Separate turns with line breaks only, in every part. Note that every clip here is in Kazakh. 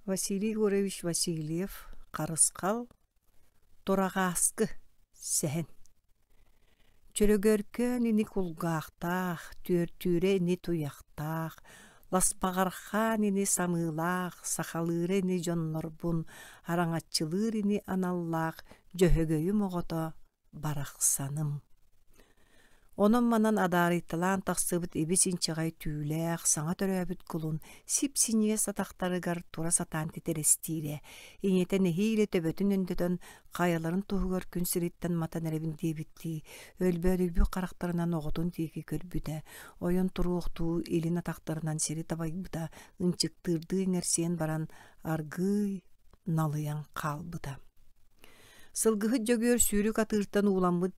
Василий Егорович Васильев қарысқал турағаскы сән. Чөрөгөркөн ини кулгаақтақ, түр-түре ини туяқтақ, ласпағархан ини самылақ, сақалыры ини жоннорбун, араңатчылыр ини аналлақ, жөхөгөйім оғыта барақсаным. Онон манан адарыйтылан тақсыбыт эбесинчағай түүләқ, саңа төрөбіт кулун, сип-синие сатақтарыгар тура сатан тетерестире. Инетен эхейле төбөтін өндөтөн қаяларын туғығар күн сириттен матан әребін дебітті. Өлбөлүбі қарақтарынан оғытын тейкі көрбүді. Ойын туруқту елін атақтарынан сери табайбыда, ынчықтырды ңерсен баран аргый налыян қалбыда. Сылгығы жөгөр сүйрік атыртан уламбыд,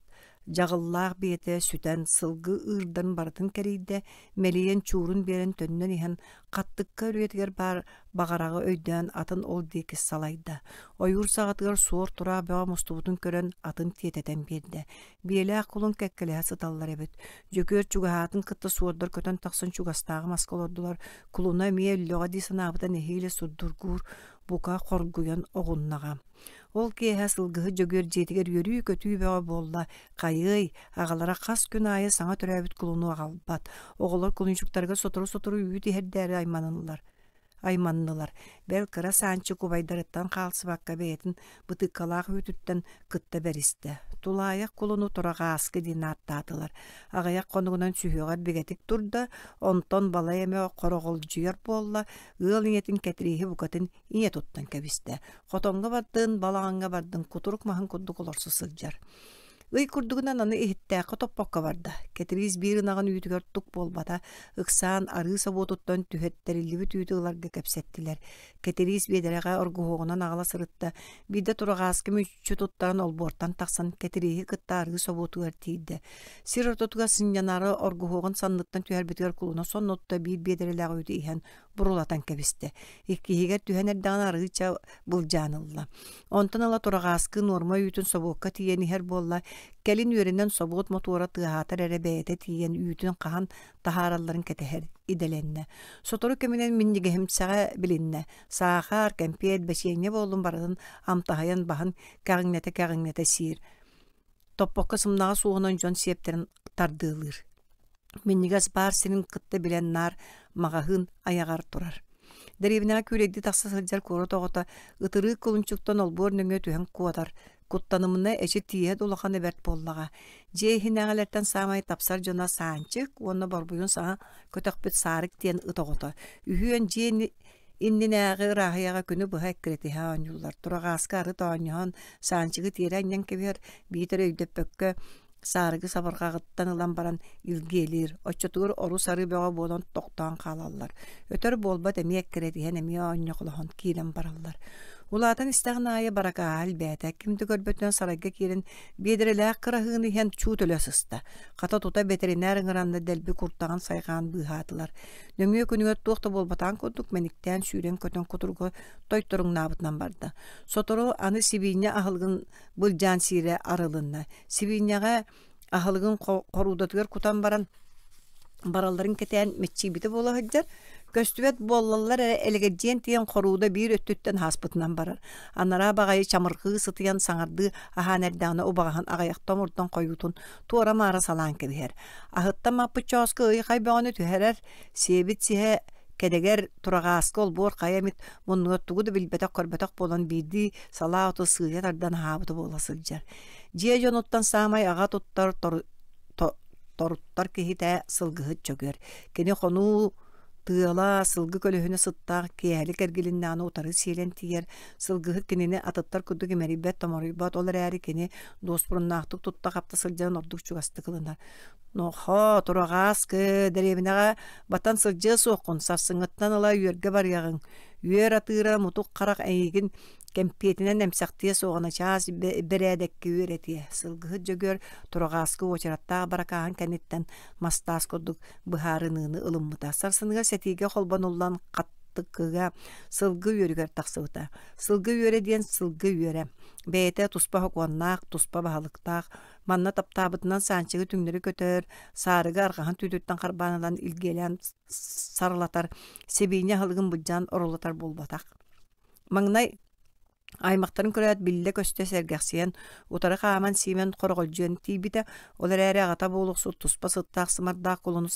жағыллақ беті сүтен сылғы ырдан бардын кәрейді, мәлейен чурын берін төннен ихан қаттыққа үретігер бар бағарағы өйден атын ол декіз салайды. Ойур сағатығар суыр тұра бәға мұстубутын көрін атын тететен берді. Белі ақылын кәккілі сыталар әбіт. Жөкөр чуғаатын қытты суырдар көтен тақсын чуғастағы маскалордылар. Құлуна мие үліға дейсін абыдан ехейлі суддургур бука қоргуян оғыннаға. Ол кейхә сылгығы жөгөр жетігер өрі көтүй бәға болла. Қайый, ағалара қас күн айы саңа түрәбіт құлыну ағалбат. Оғылар құлыншықтарға сотыру-сотыру үйті әрдәрі айманнылар. Бәл қыра санчы кубайдарыттан қалсы баққа бәйетін бұтыққалақ өтіттен қытта бәрісті. Тулайық құлыну тұраға асқы дейін аттатылар. Ағаяқ қонығынан сүйеғар бегетік тұрды, онтон бала еме қорығыл жүйер болла, ғыл ниетін кәтірейі бұқатын ине тұттан кәбісті. Қотонға бардың, балағанға бардың, құтырық мағын құдды қоларсы сылжар. Ый курдугунан аны ихиттääққа топпаққа барды. Кетирис биринағын үйтігер тұқ болбата, ықсан ары саботуттан түхеттерілі түйдіғыларға кәпсеттілер. Кетирис бедереға оргуғынан ағала сырытта, биді тұрағасқы мүчі тұттарын олбортан тақсан кетирихи қытта ары саботуғар тейді. Сир ортотуға сынянары оргуғын санныттан түхер бітігер кулуна соннотта бир бедереліға үйді ихан бұрулатан кәбісті. Иккихигер түхенердіған арыча бұл жанылла. Онтан ала тұрағасқы норма үйтін собуққа тиені хер болла, Кәлин үйренен собуғыт мотуара тығатар әрі бәйеті тиен үйітін қаған тахараларын кәтәхер иделенне. Сотору көмінен миннеге хімсаға білінне. Сағар, кәмпет, бәсейне болын барадын амтағаян бағын кәғіңнеті сир. Топпоққа сымнаға суғынан жон септерін тардылыр. Миннегас бар сенің қытты білен нар мағағын аяғар тұрар. Дәребінеға көрегді тақса сылжар көрі тоғыта ұтыры көлінчуктан олбор нөңе түйен қуатар. Куттанымына эчи тие долаханы бәрт боллаға. Жейхинәғалерттен самай тапсар жона санчык, оны барбуйын саңа көтөкпет сарык тиен ұтоғыта. Үйен жейін иннинәғі рахияға күні бұға әккіреті хаанюлар. Тұрағасқа ары таанюхан санчыгы тиерәнен кебер бейтер өйдеп бөккі сарыгы сабырғағыттан ылан баран илгелер. Оччотуғыр ору сары бөға болан тоқтан қалалар. Өтөр болбат әме әккіреті hän әме аанюқылахан кейлен баралар. Улатын истәғін айы барака әлбәті, кімді көрбөтінен сарайға керін бедіріләқ қырағығыны хен чуут өлесісті. Қата тута ветеринар ғыранды дәлбі құрттаған сайған бұғатылар. Нөңе күнігер тоқты болбатан көндік мәніктен сүйрен көтін құтырғы тойтырың набытынан барды. Сотору аны Сибине ағылғын бұл жан сире арылынна. Сибинеға ағылғын қорудатығыр құтан бараларын кетен метчи биті болы ғыджар. Көстүбет боллалар элегеден тиен қоруда бир өттүттен хаспытынан барар. Анара бағайы чамырғы сытыян саңарды аханерданы обағахан ағаяқтан ұрдан қойутун туара мара салан кебер. Ахытта маппы чоскы ый қайбағаны түхерер себет сихе кедегер турағасқы ол бор қаямет мұныңыттуғыды білбетақ көрбетақ болан бейді сала оты сыйетардан хабыты боласылжар. Жие жоноттан самай аға туттар торуттар кехите сылгыхыт чөгер. Кені қону тыала сылгы көлөһүнө сыттаах киэһэли кэргилиннааны утары сиэлэн тиер сылгыһыт кинини атыттар курдук эмерибэт томоруйбат олар ээри кини дуоспуруннаахтык тутта капта сылдьан ордук чугасты кылынар. Нохо турагааскы деребинага батан сылдьы суоккун сарсыҥыттан ыла үөргэ барыягың үөр атыыра мутук карак эйигин кемпиетинен эмсактыа соҕона чаас берээдекки үөретие сылгыһыт жөгөр турагааскы очараттаах баракааһын кэнниттен мастаас курдук быһаарыныыны ылыммыта сарсыныгар сетиге холбон уллан каттыкыга сылгы үөрүгер тахсыбыта сылгы үөре диэн сылгы үөре бэйэтэ туспа хокуаннаах туспа баһалыктаах манна таптаабытынан санчыгы түңнөрү көтөр саарыгы аргахан түйдүттен харбаанылан илгелен сарылатар себийне халыгын быджан оролотар болбатак Маңнай аймактарын көрөт билле көстө сергәксен утары хааман симен корголжен тибите олар әре агата болуксу туспа сыттак сымардак кулуну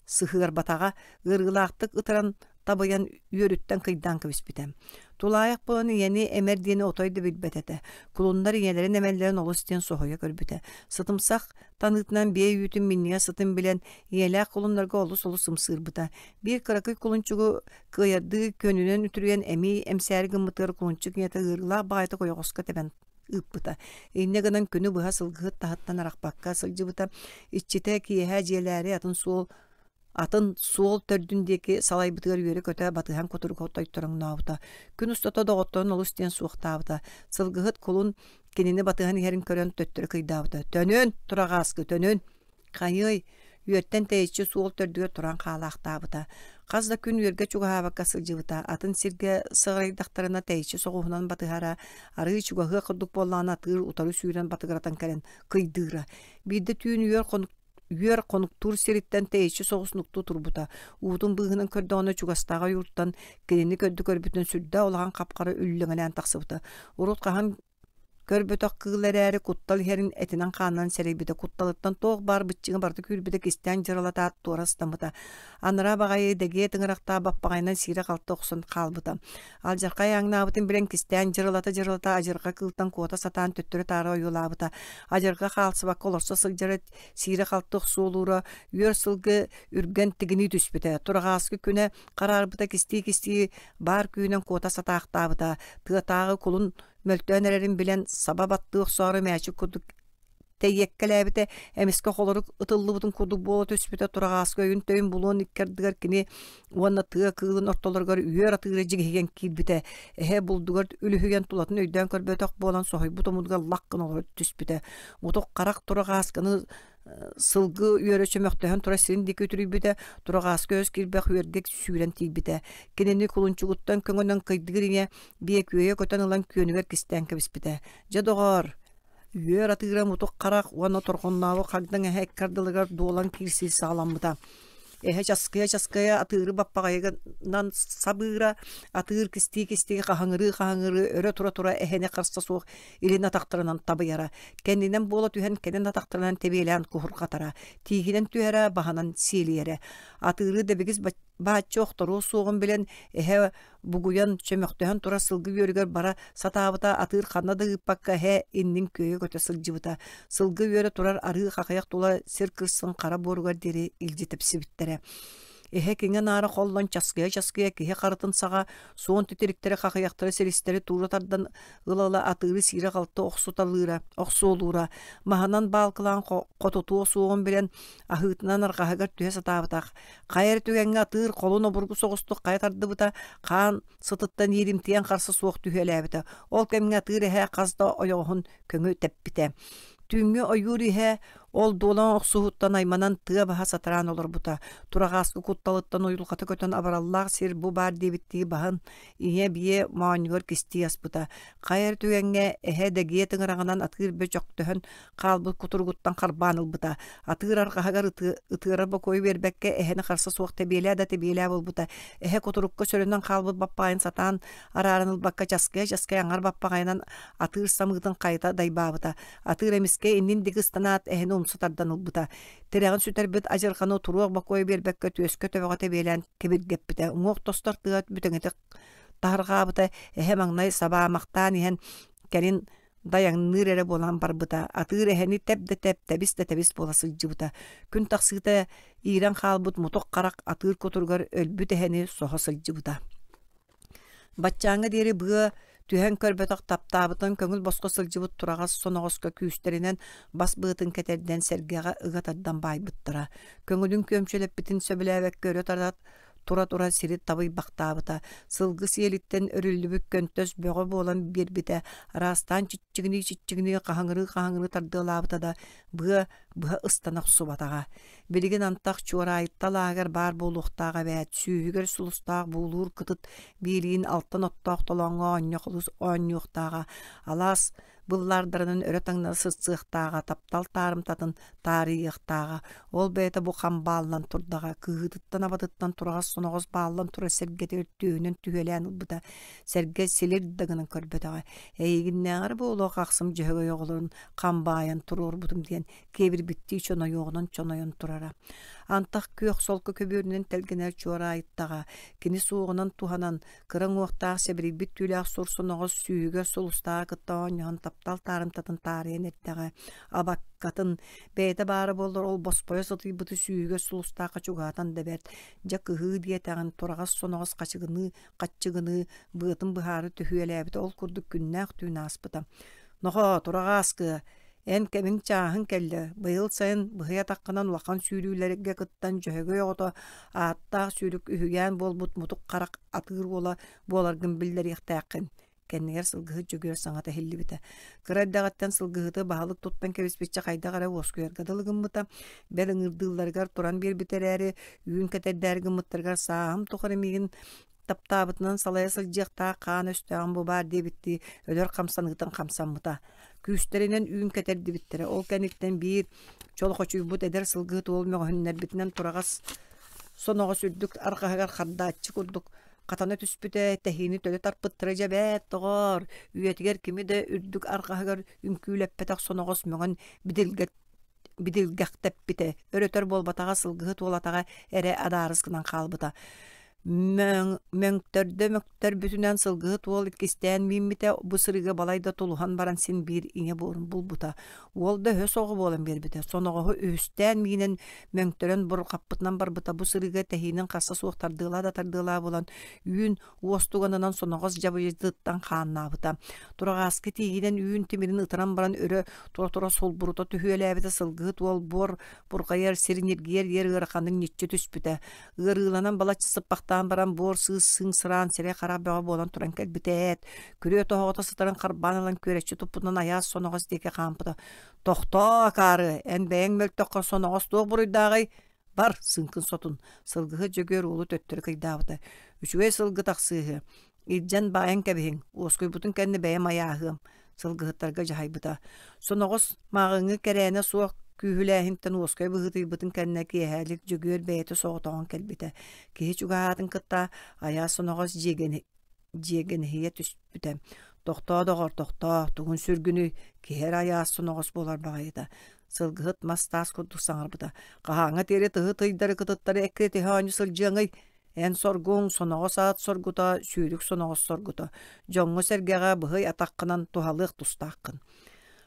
сыхыр батага ыргылактык ытыран табыян үйөрүттен кыйдан кыбиспитем. Тулайык боланы яни эмердиени отойду билбетете. Кулундар иелерин эмеллерин олустен сохоя көрбүте. Сытымсак таныtынан бие үтүн минниге сытым билен иелер кулундарга олус сымсырбыта. Бир кыракый кулунчугу кыярды көнүнөн үтүрген эми эмсәри гымытыр кулунчук ете ыргыла багайты койгоска тебен ыппыта. Иннегенен күнү быха сылгыт тахаттан аракпакка сылжыбыта. Иччите киеһэ жиелери атын суол төрдүндеки салайбытыгар үйөрү көтө батыхан котурга оттойторуң наута. Күн устата доготтон олустен суактабыта. Сылгыхыт кулун кенени батыхан херин көрөн төттөрү кыйдабыта. Төнөн турагаскы төнөн кайый үйөттен тейичи суол төрдүгө туран каалактабыта. Казда күн үйөргө чугаабакка сылжыбыта. Атын сирге сыгырайдактарына тейичи согуунан батыхара ары чугагы кырдык боллана тыр утары сүйрен батыгырatan кален кыйдыра. Бирде түйүн үйөр конуктур сериттен тейичи соғуснукту турбута. Уутун быгынан көрдөгөнө чугастага юрттан кенени көрдү көрбүтүн сүрдө олаган капкары үллөңөнөн таксыбыта. Урут кахан көрбөтөк кыылары куттал херин этинен канан серебите кутталыттан тоог бар быччыгы барды күрбүдө кистен жыралата туарастамыта. Анара багайы деге тыңыракта баппагайнан сире калты оксон калбыта. Ал жаркай аңнабытын билен кистен жыралата ажырга кылтан кота сатан төттөрү тары оюлабыта. Ажырга калсыбак колорсо сылжыры сире калты оксуулура үйөр сылгы үрген тигини түспүтө. Турагаскы күнө карарбыта кисти бар күйүнөн кота сатаактабыта. Тыатагы кулун мөлтөнерерин билен саба баттык соору мәчи кудук тейеккелебите эмиске холорук ытыллыбытын кудук боло төспүтө турагас көйүн төйүн булуун иккердигер кини уонна тыа кыылын ортолоргор үйөр атыгыры жигиген кийбите булдугар үлүхүген тулатын өйдөн көрбөтөк болан сохойбут омудга лаккын олор түспүтө утук карак турагаскыны сылгы үйөрө чөмөктөһөн тура сирин дике түрүбүтэ турагас көз кирбек үйөрдек сүүрен тийбите кенени кулунчугуттан көңөнөн кыйдыгырыне биек үйө көтөн ылан көнүгер кистен кебиспите жадогор үйөр атыгыра мутук карак уана торгоннабы кагдан хэккардылыгар дуолан кирси сагаламбыта чаская атыыры баппагайынан сабыра атыыр кисти кахаңыры өрө тура эхене карста суох илин атактарынан табыяра кеннинен бола түһен кенен атактарынан тебелен кухур катара тигинен түһәрә баханан сиелиере атыыры дебигиз бааччоохтору суогун билен бугуян чөмөктөһөн тура сылгы үйөргөр бара сатаабыта атыыр ханнада ыппакка иннин көйө көтө сылжыбыта сылгы үйөрө турар ары хакаяк тула сир кырсын кара боругар дери илжитип сибиттере кеңен ары коллон часкыя кихе карытын сага суон титириктери хакаяктары селистери туурутардан ылала атыыры сире калты оксуолуура маханан баалкылаан котутуу суогун билен ахыытынан аркахагар түһэ сатаабытак кайыр түгенге атыыр колун обургу согустук кайтардыбыта каан сытыттан иримтиен карсы суох түһэлээбите ол кемге атыыр казда ойоохун көңү теппите түңгө ойур ол долан оксуһуттан айманан тыа баха сатаран олорбута турагаскы кутталыттан уйулкаты көтөн абараллаах сир бу бар дебиттии баһын бие мааньгор кисти яспыта кайыр түгенге дегие тыңыраңанан атыыр бөчөктөһөн каалбыт кутургуттан карбаанылбыта атыыр аркахагар ытыара бокой бербекке эхени карсы суох тебиэлээ да тебиэлээ болбута кутурукка сөрөнөн каалбыт баппагайын сатаан араарынылбакка чаская аңар баппагайынан атыыр самыытын кайта дайбаабыта атыыр эмиске иннин дигыстанаат эхени сутардан улбута терегин сүтербит ажырканы туруок бакой бербекке төскө төбөгө тебелен кебиргеппите уңок тостор тыат бүтөңете таргаабыта маңнай сабаамактаан иһен кенин даяңныр эре болан барбыта атыыр эхени тебис бола сылжыбыта күн таксыыта иирен хаалбыт мутук карак атыыр котургар өлбүт эхени сохо сылжыбыта баччаңы дери быа түһэн көрбөтөк таптаабытын көңүл боско сылжыбыт турагас соногоска күүстеринен бас быытын кетерден сергега ыгатардан байбыттыра көңүлүн көмчөлөппитин сөбүлээбек көрө тарат тура сири табый бактаабыта сылгы сиелиттен өрүллүбүк көнтөс бөгө болан бирбите арастан чиччигини кахаңыры тардыылаабыта да быа ыстанак субатага билигин антак чуарайытталаагар бар болуктаага бэт сүүгер сулустаак буулуур кытыт биилигин алттан оттоох толоңго онньуктаага алаас Буллардарынан өрө таңна сыцыктага таптал тарымтатын тарыйыктага. Ол бэйте бу камбааллан турдага кыгытыттан абатыттан турагас соногос бааллан тура сергете өттүүнүн түгелен убута серге силер дагынан көрбөтага. Эйгиннәгәр бу оло каксым жөһөгө йоголорун камбаян турур бутум диен кебир битти чоно йогонон чоноyon турара. Антах күйөк солку көбүрүнөн телгенер чуара айттага кини суугунан туханан кырың уактаак себири бит түләк сурсуногос сүйүгө сулустаа кыттаан таптал тарымтатын тарыйын эртеге абаккатын бейте бары болдор ол боспойо сытый быты сүйүгө сулустаакка чугаатан деберт жа кыhы диетагын турагас соногос каччыгыны быытын быхары түхүелээбит ол курдук күннээх түүн аспыта нохо турагааскы эн кемин чааһын келле быйыл сайын быһыя таккынан улахан сүүрүүлерге кыттан жөһөгө йогото ааттаах сүүрүк үһүгэн болбут мутук карак атыыр буоларгын биллериэхтээккин кеннигер сылгыһы жөгүөр саҥата хиллибите кырайдагаттан сылгыһыты баһалык туттан кэбиспитче хайдагара уоскуйаргадылыгыммыта бэл ыҥырдыылларыгар туран биэрбитерээри үүн кэтэрдээригиммыттаргар сааһым тухаремигин таптаабытынан салая сылдьыахтаа хаан өстөөн бу баар диэбитти өлөр хамсаныгытан хамсаммыта күүстеринен үүн кэтердибиттере ол кэниктен биир чолохочуйбут эдер сылгыһыт уол мөҕөһүннэрбитинэн турагас соногос үрдүк аркаһыгар хардааччы курдук катана түспүтэ тэһини төлө тарпыттыра жабэт тоҕор үйэтигер кими да үрдүк аркаһыгар үҥкүүлэппэтэх соногос мөҕөн бидилгэхтэппите өрөтөр болбатаҕа сылгыһыт уолатаҕа эре адаарыскынан хаалбыта мөңтөр бүтүнэн сылгыһыт уол иккистээн мииммите бу сырыга балайда тулухан баран син биир иҥэ буорун булбута уол да hös оҕо буолан биэрбите соноҕоһу үһүстээн миинен мөңтөрөн буркаппытынан барбыта бу сырыга тэһиинин хасса суох тардыылаа болан үүн уостуганынан соноҕос жабыйдыттан хааннаабыта турагааскы тиигинен үүн тимирин ытыран баран өрө тура сулбурута түһүөлээбите сылгыһыт уол буркайар сириниргиер ер ыараханын ничче түспүтэ ыарыыланан балачы сыппахтаан баран буор сыҥ-сыраан сире хараа бөҕө буолан туран кэлбитээт күрүө тоһоҕото сытарын харбааналан күөрэччи туппутунан аяас соноҕос диэки хаампыта тохтоо каары эн бэйэҥ мөлтөххө соноҕос туох буруйдаагай бар сыҥкын сотун сылгыһы жөгүөр уулу төттөрү кыйдаабыта үчүгэй сылгы тахсыыһы илдьэн баайан кэбиһиҥ уоскуйбутун кэнни бэйэм аяаһыам сылгыһыттарга жаһайбыта соноҕос мааҕыҥҥы кэрээне суох күүһүлээһинтэн уоскай быһытыйбытын кэннэ киэһээлик жөгүөр бэйэтэ соҕотоҕун кэлбитэ киһи чугаһаатын кытта аyaa соноҕос дьиэгэнэһийэ түспүтэ тохтоодоҕор тохтоо тугун сүргүнү киһэр аyaa соноҕос буолар баҕайыта сылгыһыт мастаас курдук саҥарбыта хаһааҥҥа тиэри тыһы тыйдары кытыттары эккэ тиһээоонньу сылдьыаҥый эн соргуң соноҕос аат соргута сүүрүк соноҕос соргута дьоҥҥо сэргэҕэ быһый атаххынан туһалыах тустааххын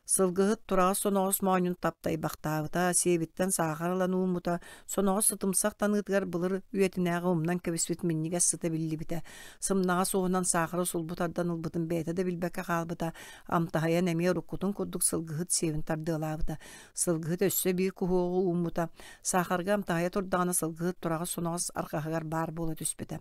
сылгыһыт турагас соноҕос мооньун таптайбахтаабыта сиэбиттэн саахаралан ууммута соноҕос сытымсах таныытыгар былыр үөтинээҕи умнан кэбиспит миннигэ сыта биллибите сымнаҕа суһунан саахары сулбутардан ылбытын бэйэтэ да билбэккэ хаалбыта амтаһайан эмиэ руккутун курдук сылгыһыт сиэбин тардыалаабыта сылгыһыт өссө биир куһуоҕу ууммута саахарга амтаһайа турдаҕына сылгыһыт турагас соноҕос аркаһыгар баар буола түспүтэ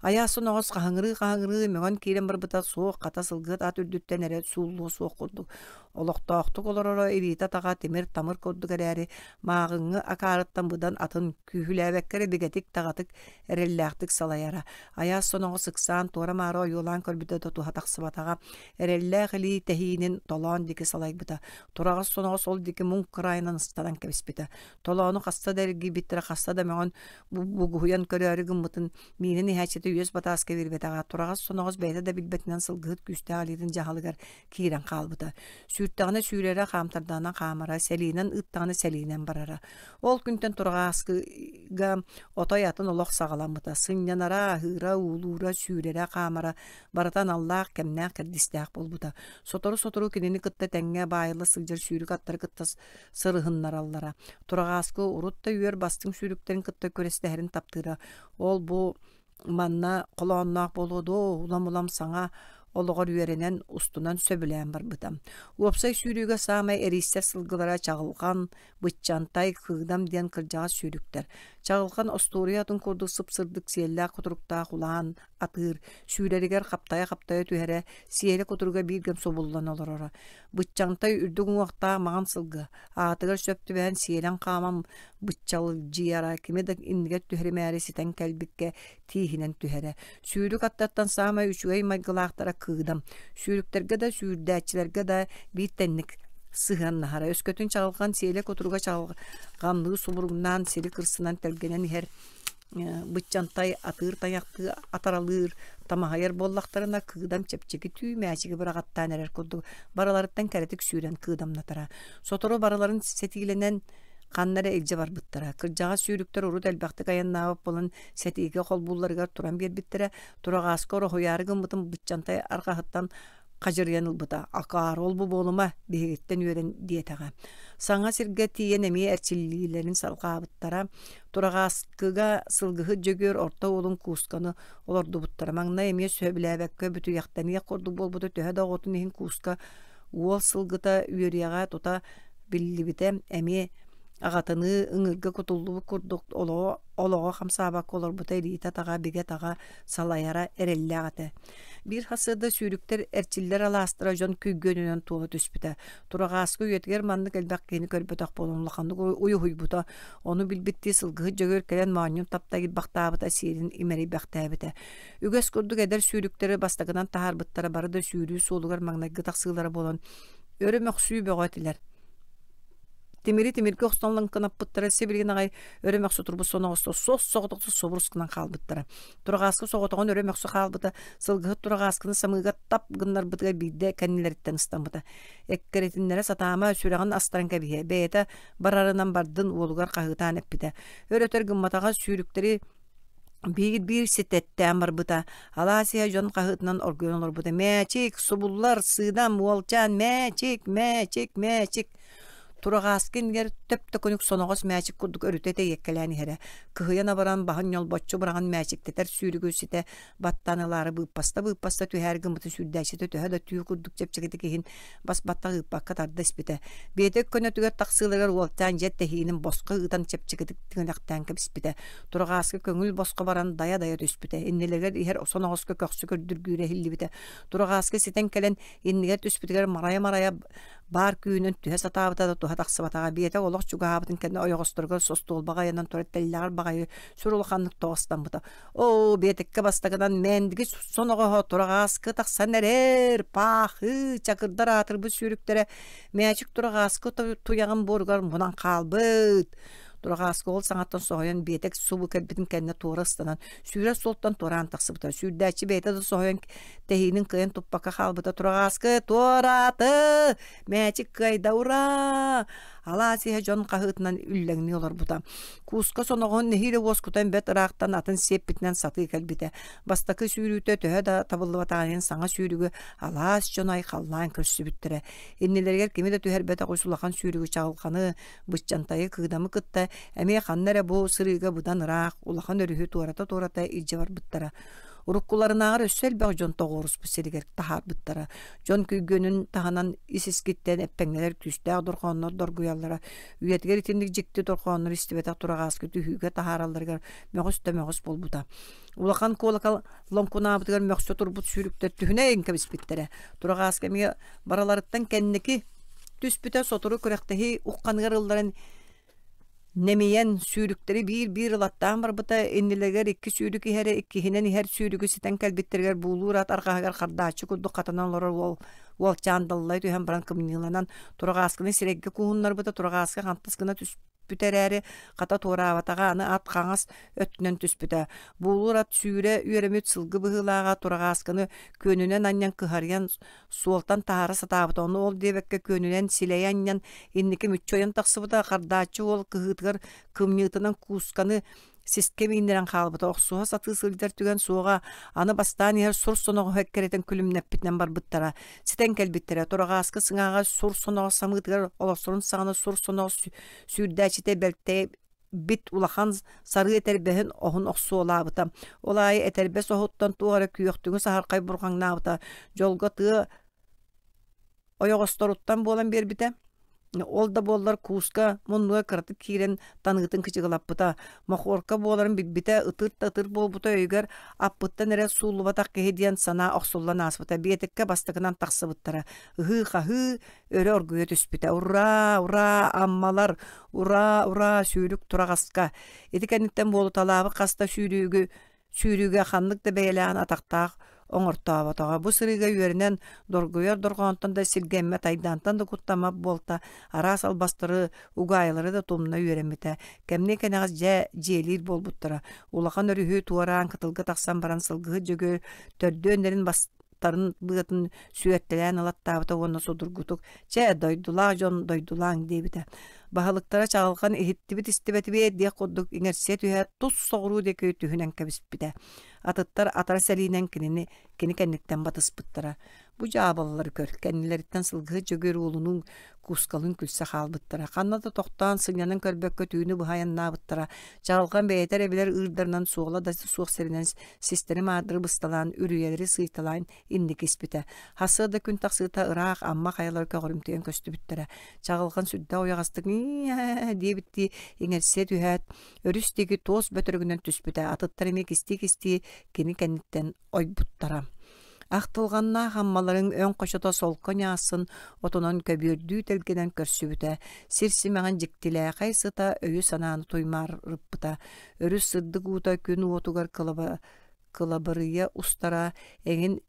аyaa соноҕос хаһыҥырыы мөҕөн киирэн барбыта суох хата сылгыһыт аат үрдүттэн эре сууллуу суох курдук олохтоохтук олороро эбиита тага тимир тамыр курдук эрээри мааҕыҥҥы акаарыттан быдан атын күүһүлээбэккэри бигэтик тагатык эрэллээхтик салайара аяас соноҕо сыксаан туора маара ойуулаан көрбүтэ тутуһа тахсыбатаҕа эрэллээх илии тэһиинин толоон дики салайбыта турагас соноҕос ол дики муҥ кырайынан ыстаран кэбиспитэ толоону хаста дэрги биттэрэ хаста да мөҕөн бугуһуйан көрөөрү гыммытын миинин иһээччити үөс батааска биирбэтэҕа турагас соноҕос бэйэтэ да билбэтинэн сылгыһыт күүстээх алиитин жаһалыгар киирэн хаалбыта сүүртэҕинэ сүүрэрэ хаамтардаана хаамара сэлиинэн ыттаҕына сэлиинэн барара ол күнтэн турагааскыга отой атын олох саҕаламмыта сынньанара ыһыра уулуура сүүрэрэ хаамара баратан аллаах кэмнээх кэрдистээх болбута сотору кинини кытта тэҥҥэ баайылла сылдьар сүүрүк аттары кытта сырыһыннараллара турагааскы урутта үөр бастыҥ сүүрүктерин кытта көрөстэһэрин таптыыра ол бу манна холоонноох болуодуу улам саҥа олоҕор үөрэнэн устунан сөбүлээн барбыта уопсай сүүрүүгэ саамай эриистэр сылгылара чаҕылхан быччаантай кыыдам диэн кырдьаҕас сүүрүктэр чаҕылхан остуурыйатын курдук сыпсырдык сиэллээх кутуруктаах улаан атыыр сүүрэригэр хаптая түһэрэ сиэлэ кутуруга бииргэм собуллан олорора быччаантай үрдүк уҥуохтаа маҕан сылгы аатыгар сөптүбээн сиэлэн хаамам быччалжыйара кими да иннигэр түһэрэмээри ситэн кэлбикке тииһинэн түһэрэ сүүрүк аттаттан саамай үчүгэй майгылаахтара kıydam. Sürüklerge de sürdäçilerge de bir tenlik sığan nahara. Öskөtün çağılgan seylek oturuga çağılganlığı suburgundan seli kırsından telgenen her bıçantay atır tayaktı ataralır tamahayar bollaktarına kıydam çepçeki tüy mäçigi bıraqattan erer kurdu. Baralarıttan keretik sürен kıydam natara. Sotoru baraların setilenen Kanlara elce var bıttara. Kırcağa sürükler urut elbaqti kayan nabap bolun setigi kol bullargar turan bir bittere. Turagaska oro hoyarıgın bıtın bıçantay arqahıttan Kajıryanıl bıta, akar ol bu boluma bihetten öğren diyetağa. Sana sirge tiyen emi erçillilerin salqabıttara, turagaskıga sılgıhı jөгөр orta olun kuskanı olordu bıttara. Mağna emi söbülebekke bütü yaktaniya kordu bol butu töhe da otun ehin kuska, ol sılgıta üyeriyağa tuta billi bite emi Agatını ıngırga kutulduğu kurduk oloğa hamsabak olur bu teyrita tağa bige tağa salayara erelli ağatı. Bir hasırda sürükler erçiller alastıra jon küggönünün tuğu tüspüte. Turagaskı üyetger manlık elbaq yeni körbetak bolunlaqanlık uyu huybuta. Onu bilbitti sılgıhı jөгөр kelen manyum taptagi baktabıta sirin imeri baktabıta. Üges kurduk eder sürükleri bastagıdan tahar bıttara barı da sürüyü solugar magnagı taqsılara bolon. Örümek suyu beğatiler. Timiri kökstanlan kanap bıttara sebirgen ağay öremek su turbu sona osto sos soğutuktu soburuskından kalbıttara. Turagaskı soğutuğun öremek su kalbıda sılgıhı turagaskını samıga tap gınlar bıtıga bilde kendileritten ıstanbıda. Ekkeretinlere satama sürağın astarın kebihe. Beyete bararından bardın olugar kahıtan epide. Öreter gımmatağa sürükleri bir sitetten barbıda. Alasiya jon kahıtından orgön olur bıda. Meçik, subullar, sığdan, volcan, meçik. Turagaskın ger töp tökönük sonogos mäçik kurduk örütete yekkeleni here. Kıhıyana baran bahan yol botçu bıragan mäçik teter sürügü site battanıları bıppasta tüher gımıtı sürdäçete tühe da tüy kurduk çepçekete kehin bas batta gıppakka tarda ispite. Betek köne tüge taksılagar voltan jet tehinin boska ıdan çepçekete tügelaktan kebispite. Turagaskı köngül boska baran daya tüspite. Ennelerger her sonogoska köksü kördürgüre hilli bite. Turagaskı siten kelen enneler tüspiteger maraya bar küynün tühe satabıta da tuha taksıbatağa biyete oluq çugahabıtın kendi oyogosturga sostol bağa yanan törettelliğar bağı sürulğanlık toğustan bıta. O biyetekke bastagıdan mendigi sonoğa turagaskı taksan erer pahı çakırdar atır bu sürüktere meçik turagaskı tuyağın borgar munan kalbıt. Turagaskı ol sanattan soğuyan biyetek subu kerbitin kendine tuğra ıstanan sürü solttan tuğran taksıbıta sürdäçi biyete de soğuyan tehinin kıyın tuppaka kalbıta turagaskı tuğratı meçik kayda ura alasihe jon kahıtından üllegni olur buta kuska sonoğun nehire boskutan bet ıraqtan atın seppitinden satı kelbite bastakı sürüte töhe da tabıllı vatağının sana sürügü alas jonay kallan körsü bittire ennelerger kimi de tüher bete koşulakan sürügü çağılkanı bıççantayı kıdamı kıtta eme xannere bu sırıga budan ıraq ulakan örühü tuğrata ilce var bittara Urukkularına ağır össel bağ jon toğurus bu seriger tahar bittara. Jon küygönün tahanan isiskitten eppengeler küstağ dorqanlar dorguyallara. Üyetger itindik jikti dorqanlar istibeta turagaskı tühüge taharallargar mögüs bol buta. Ulakan kolakal lonkuna bıtıgar mögüs turbut sürükte tühüne enkebis bittere. Turagaskı eme baralarıttan kendiki tüspüte soturu kürektehi uqqanıgar ılların Nemeyen sürükleri bir ılattan var bıta ennileger iki sürük ihere iki hinen her sürükü siten kelbitterger bulurat arkahagar kardaçı kudu katanan lorar wol çandallay tühem bran kımnılanan turagaskını siregge kuhunlar bıta turagaskı kantaskına tüspütereri kata toravataga anı at kangas ötünen tüspüte bulurat süre üyeremit sılgı bıhılaga turagaskını könünen anyan kıharyan soltan tahara satabıta onu ol debekke könünen sileyanyan inniki mütçoyan taksıbıta kardaçı ol kıhıtgar kımnıtınan kuskanı Sistemi indiren kalbıda oqsuğa satı sıldır tügen suğa anı bastan yer sur sonoğu hekkereten külüm neppitnen bar bıttara. Siten kelbittere turagaskı sınağa sur sonoğu samıdgar olasurun sağına sur sonoğu sürdäçite belkte bit ulakan sarı eterbehen ohun oqsu olabıta. Olayı eterbes ohuttan tuğara küyöktüğü saharkay burgan nabıta. Jolga tığı oyogostoruttan bolan berbite. Ol da bollar kuska munluğa kırtıp kiren tanıgıtın kıçıgılap bıta. Mokhorka boların bibbite ıtır bol buta öygör appıtta nere sulu batak hediyen sana oqsulla nasbıta. Biyetekke bastıkından taqsı bıttara. Hı öre orguya tüspüte. Ura ammalar. Ura sürük turagaska. Etikennitten bolu talabı kasta sürüge xanlık da beyleğen ataktaq. оңортооботоҕо. Бу сырыга үөринэн доргуйар доргоонтон да сиргэммэ тайдаантан да куттама болта араас албастары угаайлары да тумна үөрэммите. Кэмне кэнэҕас жэ дьиэлиир болбуттара. Улахан өрүһүү туараан кытылга тахсан баран сылгыһы жөгөр төрдөөннерин бастарын быатын сүөттэлээн алаттаабыта уонна судургутук. Чэ дойдулаах дьон дойдулааң диэбите. Баһалыктара чагалхан иһиттибит истибэтибиэт диэк курдук иҥэрсиэ түһэ тус соҕуруу диэки түһүнэн кэбиспите. Атыттар атара сэлиинэн кини кэнниттэн батыспыттара. Бу жаабаллар көр. Кэннилэриттэн сылгыһы жөгөр уулунун кускалын күлсэ хаалбыттара. Ханната тохтаан сыҥнанын көрбөккө түүнү быһайаннаабыттара. Чагалхан бэйэтэр эбилэр ыырдарынан суола да суох серинэн систери маадыры бысталаан үрүйэлери сыйталаан инник испите. Хасыда күн тахсыыта ыраах амма хайалар көгөрүмтүөн көстүбүттара. Чагалхан сүддэ оягастык диэбитти иҥэрсиэ түһээт өрүс диги тоос бөтөрүгүнөн түспүтэ. Атыттар эми кисти кини кэнниттэн ойбуттара. Ахтылганна хаммаларын өн қошото солко няасын отонон көбүрдүү телгенен көрсүбүтэ. Сирсимеген жиктилэ кайсыта өйү санааны туймарыппыта. Өрүс сырдык уута күн уотугар кылабырыя устара эңин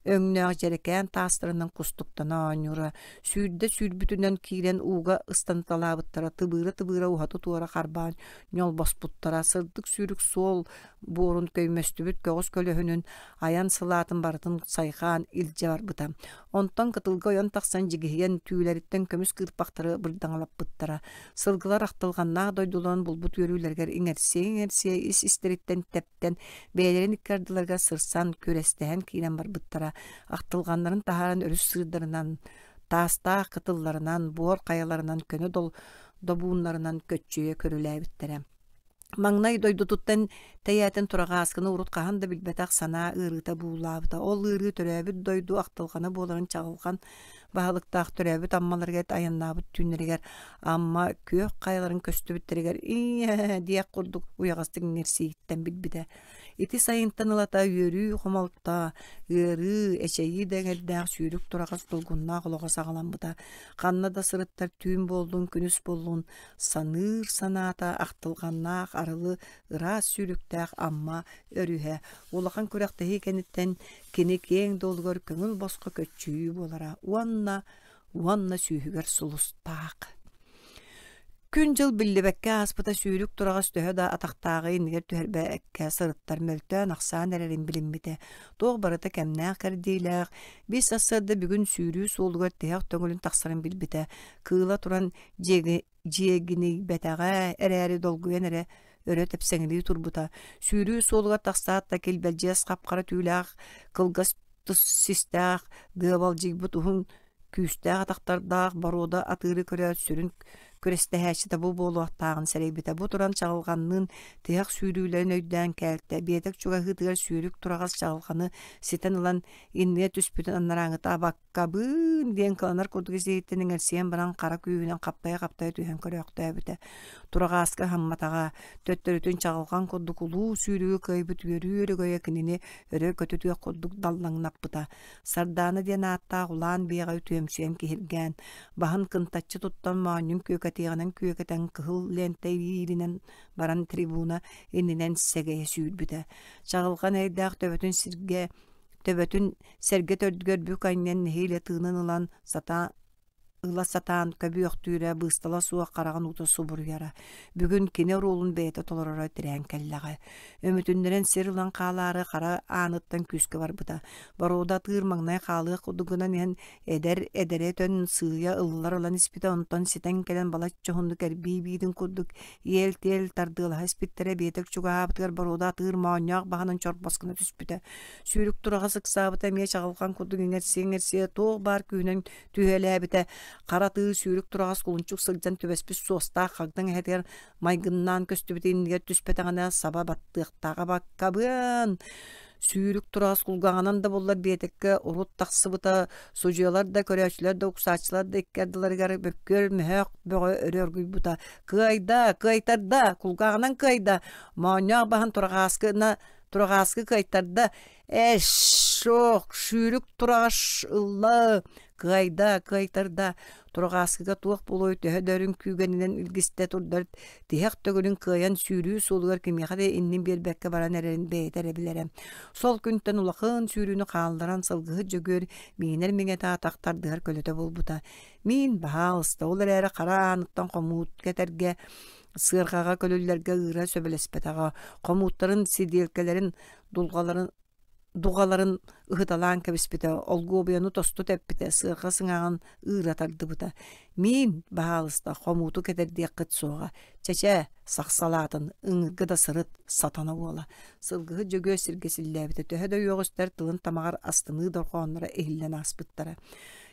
өңнөөх жерекээн таастарынан кустуктана оонюра. Сүүрдэ сүүрбүтүнөн киирен ууга ыстанталаабыттара тыбыра ухату туара харбаан ньолбоспуттара. Сырдык сүүрүк суол буорун көймөстүбүт көгөс көлөһүнүн аян сылаатын бартын сайхаан илже барбыта. Онтон кытылга ойон тахсан жигиһиген түүлэриттен көмүс кырпактары бырдаҥалаппыттара. Сылгылар ахтылганнаах дойдулан булбут үөрүүлэргэр иҥэрсиэ ис истериттен тептен бээлерин иккардыларга сырсан күрестэһэн киирен барбыттара. Ахтылганнарын тахаран өрүс сырдарынан, таастаах кытылларынан, буор каяларынан, көнө добууннарынан көччүө көрүлээбиттере. Маңнай дойдутуттан тәйәтен турағаскыны урут қахан да билбетақ сана ырыта буулабыта. Ол ыры төрәбіт дойду ақтылғаны боларын чағылған бағылықтақ төрәбіт аммаларгет аяннабыт түнерігер. Амма көк қайларын көстүбіттерігер диек құрдық уяғастың нерсейіттен билбіде. Ити сайынтан ылата үйөрүү хомалта, ыры, эчейі дәңердәк сүйрік турағас долгунна қолуға сағаламбыда. Қанна да сырыттар түйін болдun, күнүс болдun, саныр саната ақтылғаннақ арылы ырас сүйріктәк амма өрүһэ. Улахан күрәқтәхи кәніттен кені кең долгор көңіл босқа көтчүйі болара. Уанна сүйігер сулустақ. Күн жыл биллибекке аспыта сүйрік турағас төһө да атақтағы инігер түһәрбәкке сырыттар мөлтөн ақсан әрерин билинбите. Тоғы барыта кәмнәқ кәрдейләқ. Бес асырда бүгін сүйрүү солдығар тияқ төңілін тақсарын билбите. Кыыла туран жегіні бәтәға әрәрі долгуен әрі өрі тәпсәңілі турбута. Сүйрүү солдығар тақсаатта келбәлжес қапқара түйләқ, кылгас тұс систәқ, дығабал жигбут ұхын күйістәқ атақтардақ барода атыры көрі сүрін көрестәһәчи табу болуақтағын сәрейбіті. Бұ туран чағылғанның тияқ сүйрүүлерін өйдән кәлтті. Бетек чуға ғытығар сүйрік турағас чағылғаны сетен ұлан инне түспүтін аннараңыта баққа бұн ден кыланар көрдігі зейттінің әрсен баран қара күйінен қаптая түйен көрі өқті әбіті. Турағасқы хамматаға төттөрүтін чағылған көрдік ұлу сүйрігі көйбіт өрі көйе кініне өрі көтітуе көрдік даллаңнаппыта. Сарданы ден аттақ ұлан бейға өтуемсуем кехілген. Бағын кынтатчы тұттан маңын көкетеғанын көкетен кығыл лентай виринен баран трибуна енінен сәгейе сүйірбіті. Чағылған әйдәқ төбөтін сәрге төрдігер бүк айнен нехейле тығынын ұлан ыла сатаан көбі өқтүйрі бұстала суға қараған ұты сұбыр яра. Бүгін кене ролын бәйті толырары тірән кәлләға. Өмітіндерін сер ұлан қалары қара аныттан күскі бар бұта. Баруда тығыр маңнай қалы құдығынан ен әдәрі төн сүйя ұлылар ұлан іспіті онтан сетен кәлен балат чоғынды кәрбей бейдің күрдік. Ел-тел тардығыла іспіттері бетік чуға абытығар баруда тығыр мауыняқ бағанын чорт басқына түспіті. Сүйрік тұрға сықсабыта ме чағылған күрдік еңерсе тоқ бар күйінен түйелі Қараты сүйрік тұрағас құлынчук сылжан төбеспіс соста қағдың әдер майгыннан көстібетінігер түспетіғана саба баттықтаға баққабын. Сүйрік тұрағас құлғағанан да болар бетекке ұрут тақсыбыта сожиялар да көрәшілер да ұқсатшылар да еккерділергер бөккер мүхәк бөғі өрергүй бұта. Кайда, құлғағанан кайда. Мауыняқ бағын тұрағасқы кайтарда. Шоқ, сүйрік тұрағаш ұлла. Кайда, кайтарда, Тургаскыга туох булой төһө дөрүн күгенинен илгисте турдар тиһек төгүлүн кыян сүүрүү суулугар кимихаде иннин бербекке баран эрен бейтере билерем. Сол күнтен улакын сүүрүүнү каалдаран сылгыһы жөгөр минер миңе таатактардыгар көлөтө болбута. Мин баалыста олар эре карааныктан комуут кетерге сыыргага көлөллерге ыыра сөбелеспетага комууттарын сиделкелерин дугаларын ыһыталаан кебиспите олгуобуяну тосту теппите сыырга сыңаган ыыратардыбыта. Мин баалыста комууту кетердиэккит суога чече сахсалаатын ыҥырга да сырыт сатана буола. Сылгыһы жөгөө сиргесиллээбите төһө юогустар тылын тамагар астыны дорхооннора эхиллен аспыттара.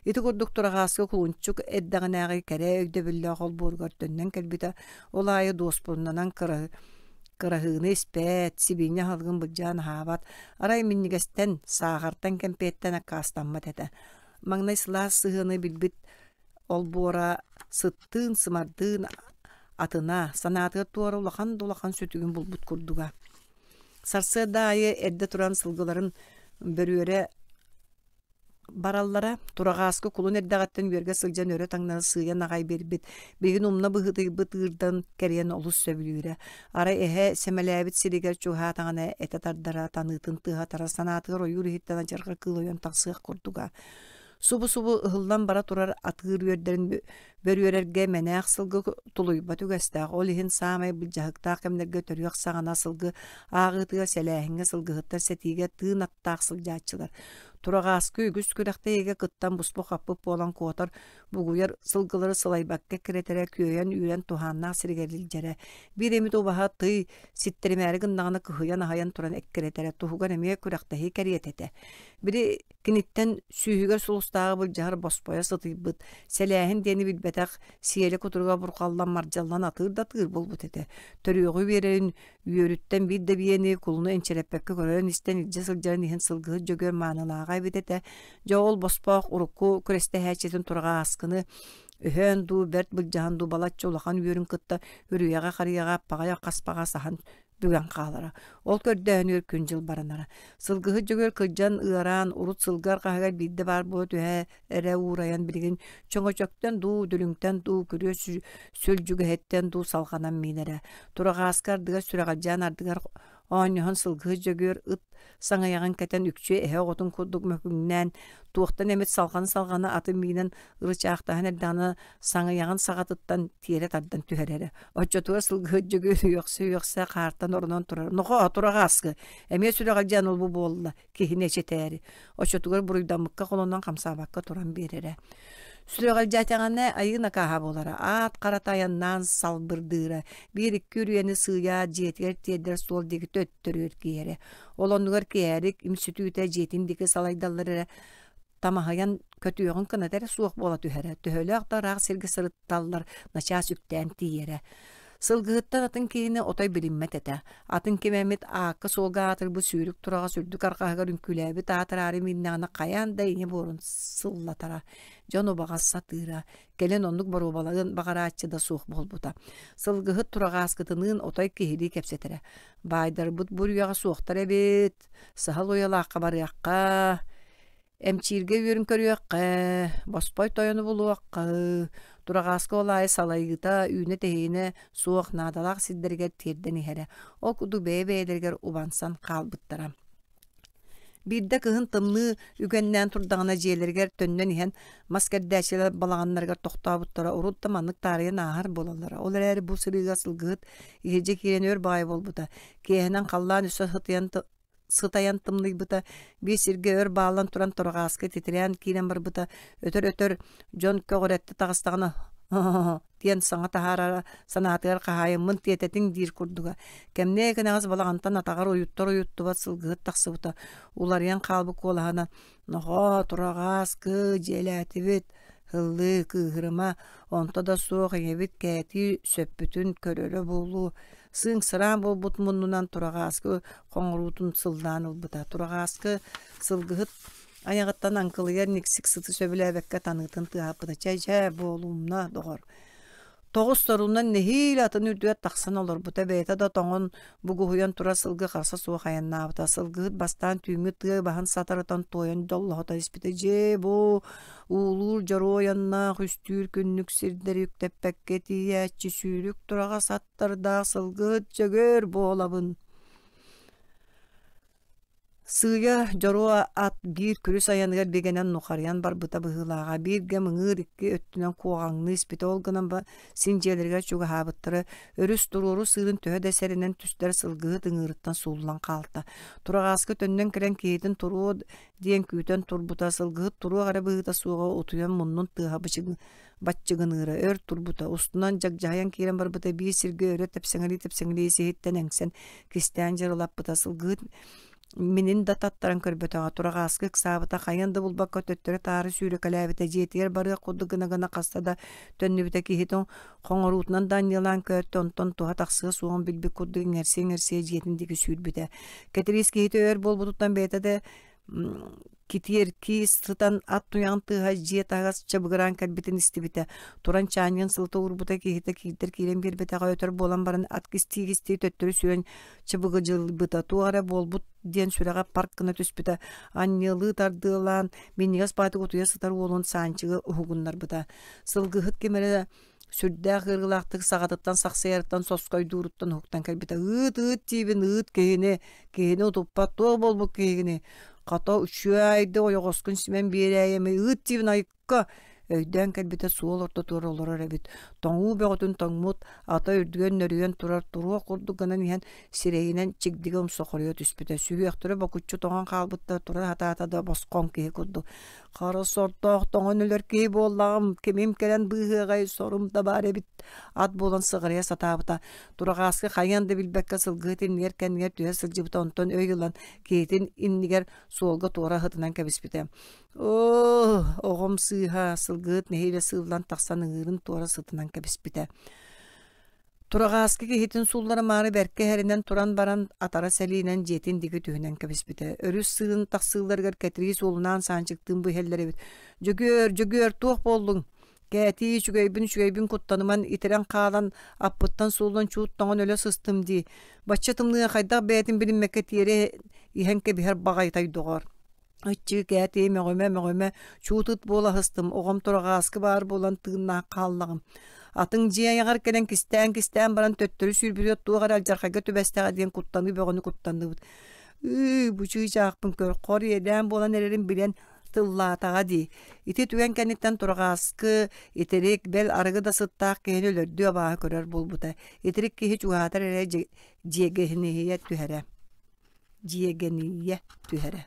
Ити курдук турагаскы кулунчук эддагынаагы кере өйдө билле холбуургар төннен келбите олайы доспурнанан кырahыыны испэт сибине халгын былжаан хаабат арай миннигестен саагартан кемпеттен аккаастанмат эте. Маңнай сылаас сыһыны билбит олбуора сыттыын сымардыын атына санаатыга туора улахан дулахан сөтүгүн булбут курдуга. Сарсыда айы эрде туран сылгыларын бөрүөре бараллара турагаскы кулун эрдагаттан үерге сылжан өрө таңнары сыйан агай бербит бегин умна бытыырдан керен олус сөбүлүүрэ ара эхе семелээбит сиригер чуха таңана эте тардара таныытын тыга тара санаатыгар оюр хиттана жарга кылойон таксыак курдуга. Субу ыһыллан бара турар атыыр үердерин бөрүөрерге менээх сылгы тулуйбат үгэстаах ол иһин саамай былжаһыктаах кэмнерге төрүөх саҕана сылгы ааҕыытыга сэлээһиҥҥэ сылгыһыттар сэтиигэ тыын аттаах сылдьааччылар. Турагаскы үгүс күрэхтэйге кыттан буспу хаппып болан куотар бугуяр сылгылары сылайбакка киретере күөйэн үүрэн туһааннаах сиригерлилдьэрэ. Бир эмит убаһа тый ситтеримээри гыннаҕына кыһыйан аһайан туран эккиретере туһугар эмиэ күрэхтэйи кэриэтэтэ. Бири киниттен сүүһүгэр сулустааҕы былдьаһар боспоя сытыйбыт. Сэлээһин диэни билбэтэх сиэлэ кутуруга бурхаллан мардьаллан атыыр да тыыр болбут эте. Төрүөгү биэрэрин үөрүттэн биир да биэни кулуну энчереппекке көрөрөн истен илдьэ сылдьарын иһин сылгыһы жөгөр маанылааҕай битете. Жоол боспоох урукку күресте хэчетин турагааскыны өһөн дуу берт былдьаһан дуу балаччы улахан үөрүн кытта үрүяга харыяга аппаҕа каспаҕа сахан бүгэн хаалара. Ол көрдөөнүөр күн жыл баранара. Сылгыһы жөгөр кылдьан ыараан урут сылгар хаһыгар биирде бар буо түһэ эрэ уурайан билигин чоҥочоктон дуу дүлүңтен дуу күрүө сүлжүгэһэттен дуу салганан минере. Турагааскардыгар сүрэҕалдьаан ардыгар ооньоһон сылгыһы жөгөр ыт саҥайаҕын кэтэн үкчүө эһэ оҕотун курдук мөкүҥнээн туохтан эмит салганы аты миинен ырычаахтаһын эрдэҕинэ саҥайаҕын саҕатыттан тиэрэ тардан түһэрэри. Оччотугар сылгыһы жөгөр үөхсэ хаартан оронон турар. Нохо турагааскы эмиэ сүрэҕалдьаан ол бу буолла киһини эчетээри. Оччотугар буруйдаммыкка холонон хамсаабакка туран биэрере. Сүрэҕалдьаатаҕына айыына кааһа буолара. Аат каратайаннаан салбырдыыра. Биир икки үрүөни сыыйаа дьиэтигэр тиэрдэр суол диги төттөрүөр киэри. Олоннугар киэрик имсүтүүтэ дьиэтин диги салайдаллар тамаһайан көтүөҕүн кынатэр суох буола түһэрэ. Төһөлөөхтараах сиргэ сырытталлар начаас үктээн тиэри. Сылгыһыттан атын киһини отой билиммет этэ. Атын кимэмит аакка суолга атырбы сүүрүк турага сүрдүк аркаһыгар үңкүлээбит аатыраары миннэҕина хайаан да ине буорун сыллатара. Дьон убаҕас сатыыра. Келен оннук боруубалагын баҕарааччы да суох болбута. Сылгыһыт турагааскытыныын отой киһилии кэпсэтэрэ. Баайдарбыт буруйаҕа суохтар эбит. Сыһал уйалаахха барыахха. Эмчиирге үөрүн көрүөккэ. Боспой тойону булуакка. Турагааска олаай салайыта үүнэ тэһиинэ суох наадалаах сиддергер тиэрдэн иһэрэ. Ол куду бэйэлэргэр убансан хаалбыттара. Биирдэ кыһын тымны үгэннээн турдаҕына дьиэлэригэр төннөн иһэн маскэрдээчилэр балаҕаннарыгар тохтообуттара урутта маннык таарыйан аахар болаллара. Ол эрээри бу сырыыга сылгыһыт иһирдьэ киирэнүөр баай болбута. Киэһинэн халлаан үсө сытаян тымныйбыта биис иргэ өр баалан туран турагааскы титирээн киирэн барбыта өтөр дьон көгөретти тагыстаҕына тиэн саҥа таһаарара санаатыгар хаһаайыммын тиэтэтиҥ диир курдуга. Кэмнээ кэнэҕас балаҕантан атаҕар уйуттар сылгыһыт тахсыбыта. Уларыйан хаалбы куолаһана нохо турагааскы дьиэлээтибит хыллыы кыыһырыма онто да суох эҥэбит кээти сөппүтүн көрөрө буолуу. Сыың сыраан болбут муннунан турагааскы хоҥоруутун сылдаан ылбыта. Турагааскы сылгыһыт аяҕыттан анкылыйар никсик сыты сөбүлээбэкке таныытын тыааппыта. Чай боолуумна доҕор. Тоғыз sorundan nehil atın ürdüet taqsan olur. Bu tebeyta da toğun bugu huyan tura sılgı qarsa suğa xayanna. Sılgı bastan tüyümü tığı bahın satarıtan toyan dollahota ispite je bu uğulur jaro yanna hüstür künnük sirder yüktepek ketiye çisürük turağa sattırda sılgı jögör bu olabın. Sığya jaro at bir kürüs ayanıgar begenen nukaryan bar buta bıhılağa bir gemıngır iki öttünen kuğağını ispite olgınan ba sincelerge çuga habıttırı örüs dururu sığın töhe deserinen tüstler sılgığı dıngırıttan suullan kalta. Turağaskı tönnen kiren keytin turu diyen küyten turbuta sılgığı turu gara bıhıta suğa otuyan munnun tıha batçıgınırı ör turbuta ustundan jagjahayan kiren bar buta bir sirge öre tepsengeli sehitten engsen kisten jarılap buta sılgığı Minin da tattaran körbötöğe turağaskı kısabıta kayandı bulbak kötöttörü tarı sürü kalabite jetiyer barı kudu gına kasta da tönnübüte kihiton qoңoruutunan danyalan köt onton tuha taqsığı suğun bilbi kudu ingerse jetindiki sürbüte. Keteris kihiti ör bol bututtan bete de kitiyer ki sıtan at tuyan tıha jet ağas çabıgıran kalbitin istibite. Turan çanyan sılta urbuta kihite kihiter kiren bir bete ötör bolan baran at kisti töttörü süren çabıgıcıl bıta. Tuğara bol but diyen süraga parkına tüspüte. Anyalı tardılan minnigas batı kutuya sıtar olun sançığı uhugunlar bıta. Sılgıhıt kemere sürdä hırgılaqtık sağatıttan saqsayarıttan soskoy duruttan huktan kalbite. Iıt tibin ııt kehine utuppa tuğa bol bu kehine. Kata üçüaydı oyogoskun simen bireyeme ııt tibin ayıkka. Öyden kalbite suol orta tuğra olur arabit. Toңu beğotun toңmut ata ürdügen nörügen turar turuğa kurdu gınan ihan sireyinen çigdigim soqoruyor tüspüte. Sühüyaktırı bakutçu toğan kalbıtta turar hata da boskon kehe kurdu. Qara sortoq toğan ölür kehe bollağım kemim kelen bıhıgay sorum da bare bit. Ad bolan sığırıya satabıta. Turağaskı qayandı bilbekka sılgıtin yerken yer tüye sılcıbıta onton öyülan kehetin inniger suolga tuğra hıtınan kebispite. Oğum sığha sılgıt nehiyle sığılan taqsanın ığırın tuğra sıtınan kebispite. Turağaskı kehetin sulları mağrı berke herinden turan baran atara selinen jetin digi tühünen kebispite. Örüs sığın taqsığılargar ketiriz olunan sançıktığın bu hellere bit. Jögör tuğ boldun. Gäti şügeybin kuttanıman itiren qalan appıttan suldan çuuttan öle sыстım di. Başçatımlığa qayda bätin bilinmeke tiyere ihenke biher bagaytay doğar. Açı gäti meğöme çuutut bola hыстım. Oğum turağaskı bar bolan tığınna qallağım. Atın jiya yagar kelen kisten baran töttörü sürbürüyor tuğar aljarxaga tübestəğe diyen kuttanı beğonu kuttandı. Bu çığacaqpın kör qor yeden bolan ererin bilen tıllatağa di. İti tügen kenitten turağaskı iterik bel arıgı da sıttaq kehini ölördü abağı körör bulbuta. Iterik ki hiç uhatar ere jiyegeniye tühere.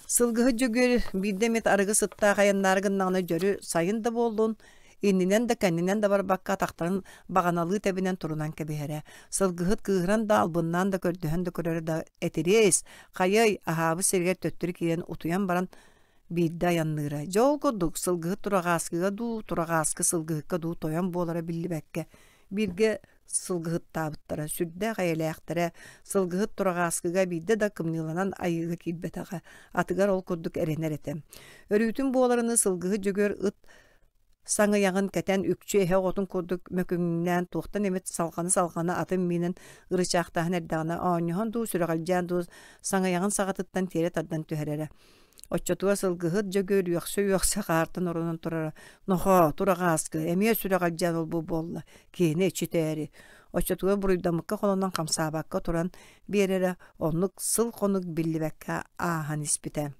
Sılgıhı jögör bir demet arıgı sıttaq ayanlargın jörü sayın da boldun. Inninen de keninen de bar bakka taqtarın baganalığı tebinen turunan kebihere. Sılgıhıt kıhıran da albından da kördühen de körörü da etereyiz. Qayay ahabı serger töttürü kiyen utuyan baran bildi ayanlığıra. Jol koduk sılgıhıt turağaskı sılgıhıkka du toyan bolara billi bekke. Birge sılgıhıt tabıttara, sürdä qayalayaktara, sılgıhıt turağaskıga bildi da kımnılanan ayıgı kilbetağa. Atıgar ol koduk erener etem. Örütün bolarını sılgıhı jögör ıt Saŋı yağın keten ükçü ehe otun kurduk möküngnen tuğtan emet salgаны atın minin ırıçaqtağın erdağına ağınyohan du sürəqalcan du saŋı yağın sağatıttan tere taddan tüherere. Oççatuğa sılgıhıt jögör yoxsa qartın orunun turara. Noho, turağaskı, emeye sürəqalcan ol bu bolla. Kene çiteri. Oççatuğa buruydamıkka kolondan kamsabakka turan berere onluk sıl konuk billibekka ahan ispite.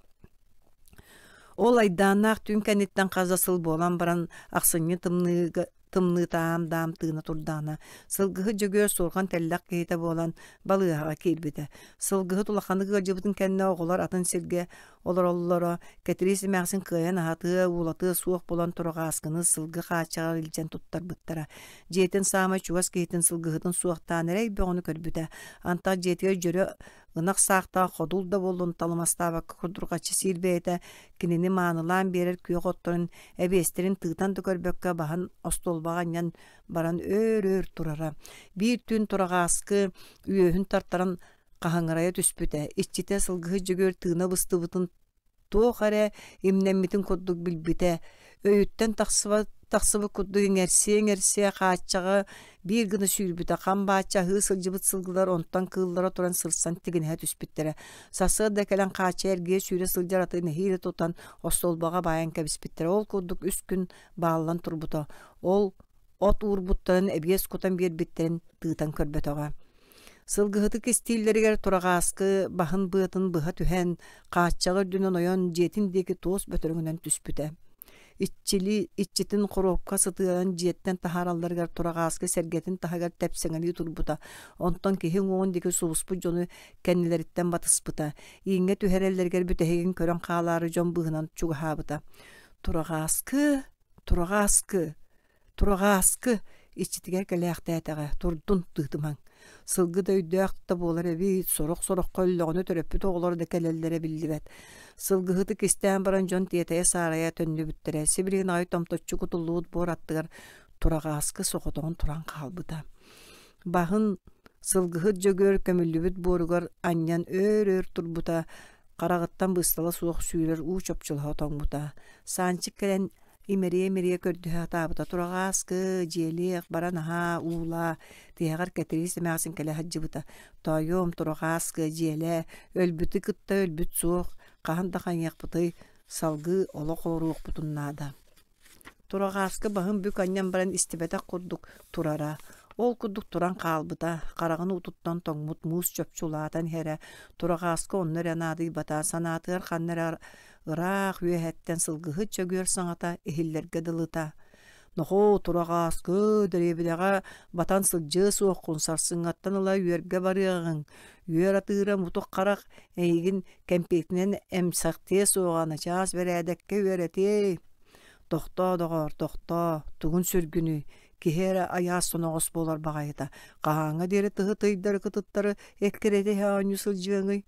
Ol aydanaq tün kenitten qazasıl bolan baran aqsınyı tımnı dam tığına turdana. Sılgıhı jögör sorgan tellak kehite bolan balığağa kelbide. Sılgıhı tulaqanı gıcıbıtın kenne oğular atın silge olora ketirisi mağsın kıyan ahatı ulatı suuq bolan turağaskını sılgı qaçağa ilcen tuttar bıttara. Jetin sama çuvas kehitin sılgıhıtın suuqtan erey beğonu körbüde. Anta jetiye jörü ınaq saqta qodul da bolun talmastaba kurdurgaçı silbeyete kinini manılan berer küyöq ottorun ebesterin tığtan da körbökkä bahan ostolbağan yan baran ör turara. Bir tün turağaskı üyöhün tartaran qahaŋıraya tüspüte. İççite sılgıhı jögör tığına bıstıbıtın toğare imnemmitin kodduk bilbite. Öğütten taqsıba тахсыбы кудду эңерсе кааччага бир гына сүүрбүтэ кам баача хыы сылжыбыт сылгылар онтан кыыллара туран сырсан тигинэһэ түспүттерэ сасы да келен каача эрге сүүрэ сылжар атыны хире тутан остолбага баян кэбиспиттерэ ол курдук үс күн бааллан турбута ол от уурбуттарын эбиэс кутан биэрбиттерин тыытан көрбөтөҕө сылгыһыты кистииллеригер турагааскы баһын быатын быһа түһэн кааччаҕы дүнэн ойон дьиэтин диэки туос бөтөрүҥүнэн түспүтэ итчитин хоропка сытыан жиеттен тахаралларыгар турагааскы сергетин таһагар тепсеҥэлии турбута онтон киһи уоҕун диэки субуспут дьону кэннилэриттэн батыспыта ииҥҥэ түһэрэллэригэр бүтэһигин көрөн хаалаары дьон быһынан чугаһаабыта турагааскы иччитигэр кэлээхтээтэҕэ турдун тыытымаҥ сылгы да үдөөхтэ буолар эбит сорох коллоҕону төрөппүт оҕолор да кэлэллэрэ биллибэт сылгыһыты кистээн баран дьон тиэтэйэ саарайа төннүбүттэрэ сибиригин ай томточчу кутуллуут буор аттыгар турагааскы сохотоҕун туран хаалбыта баһын сылгыһыт дьөгөр көмүллүбүт буоругар аньян өөр турбута карагыттан быстала суох сүүрэр уу чопчулаһа тоҥбута саанчык кэлэн имерие көрдөһө атаабыта турагааскы дьиэлиэх баран аһаа уула тиэҕэр кэтириис эмээҕсин кэлэ хаджыбыта тойуом турагааскы дьиэлэ өлбүтү кытта өлбүт суох хаһан да хаñыахпытый салгыы олох олоруохпутуннаада турагааскы баһын бүк аньян баран истибэтэх курдук турара ол курдук туран хаалбыта караҕын утуттан тоҥмут муус чөпчулаатан хэрэ турагааскы оннор анаадыйбата санаатыгар ханнара ыраах үөһэттэн сылгыһыт чөгүөр саҥата иһиллэргэ дылыта нохоо турагааскы дэриэбидэҕэ батан сылдьыы суоххун сарсыҥҥаттан ыла үөргэ барыаҕыҥ үөр атыыра мутук харах эйигин кэмпиэтинэн эмсахтыа суоҕаначаас бэрээдэккэ үөрэтиэй тохтоо тугун сүргүнү киһи аяас соноҕос буолар баҕайыта хаһааҥҥа диэри тыһы тыйдары кытыттары эккирэтэһэ оонньу сылдьыаҥый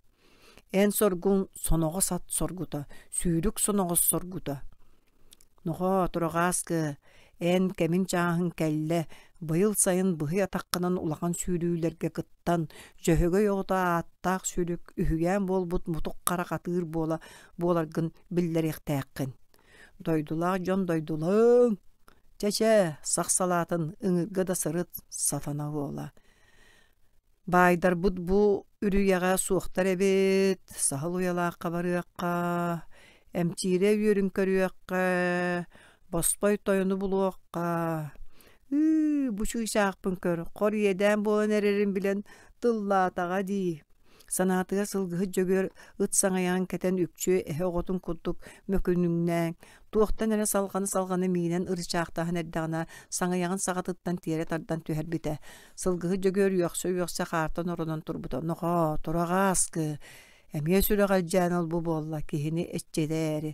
эн соргун соноҕос ат соргута сүүрүк соноҕос соргута нохоо турагааскы эн кэмин чааһын кэллэ быйыл сайын быһый атаххынан улахан сүүрүүлэргэ кыттан дьөһөгөй оҕото ааттаах сүрүк үһүгээн буолбут мутук харах атыыр буоларгын биллэриэхтээххин дойдулаах дьон дойдулаң чэчэ сахсалаатын ыҥырга да сырыт сатана уола баайдарбыт бу үрүйэҕэ суохтар эбит саһыл уялаахха барыахха эмчиирэ үөрүн көрүөххэ боспой тойону булуохха бу чыычаахпын көр хор иэдээн буолан эрэрин билэн тыллаатаҕа дии санаатыга сылгыһыт дьөгөр ыт саҥайаан кэтэн үкчүö эһэ оҕотун курдук мөкүнүҥнээҥ туохтан эрэ салганы миинэн ырычаахтаһын эрдэҕинэ саҥайаҕын саҕатыттан тиэрэ тардан түһэрбитэ сылгыһыт дьөгөр үөхсө хаартан оронон турбута нохоо турагааскы эмиэ сүрэҕэлдьээн олбу буолла киһини эччедээри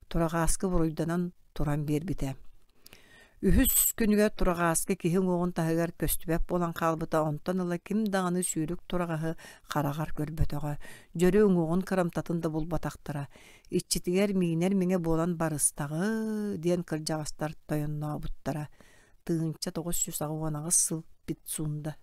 турагааскы буруйданан туран биэрбитэ үһүс күнүгэ турагааскы киһиң уоҕун таһыгар көстүбэп буолан хаалбыта онтон ыла ким даҕаны сүүрүк турагаһы харагар көрбөтөҕө дьөрү уоҕун кырамтатын да булбатахтара иччитигэр миинэр миҥэ буолан барыстаҕы диэн кырдьаҕастар тойоннообуттара тыынча 900 сыл бит суунда